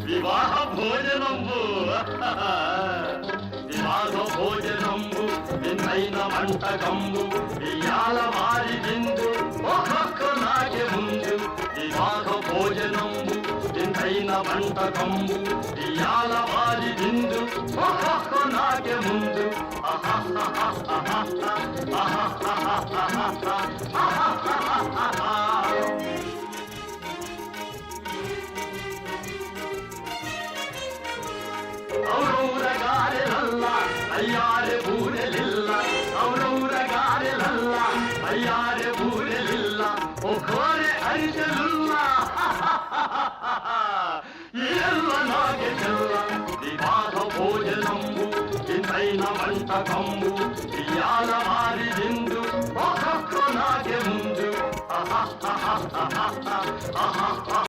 వివాహ భోజనంబు వివాహ భోజనంబు వింతైన వంటకంబు ఇయాల వారి విందు ఒక్కొక్క నాకే ముందు వివాహ భోజనంబు వింతైన వంటకంబు ఇయాల వారి విందు ఒక్కొక్క నాకే ముందు ఔరౌరగారెలల్ల అయ్యారె బూరెలిల్ల ఔరౌరగారెలల్ల అయ్యారె బూరెలిల్ల ఒకోరె అరిసెలుల్ల ఎల్ల నాగే చెల్ల వివాహ భోజనంబు ఇంతైన వంటకంబు ఇయాల వారి విందు ఒక్కొక్క నాగే ముందు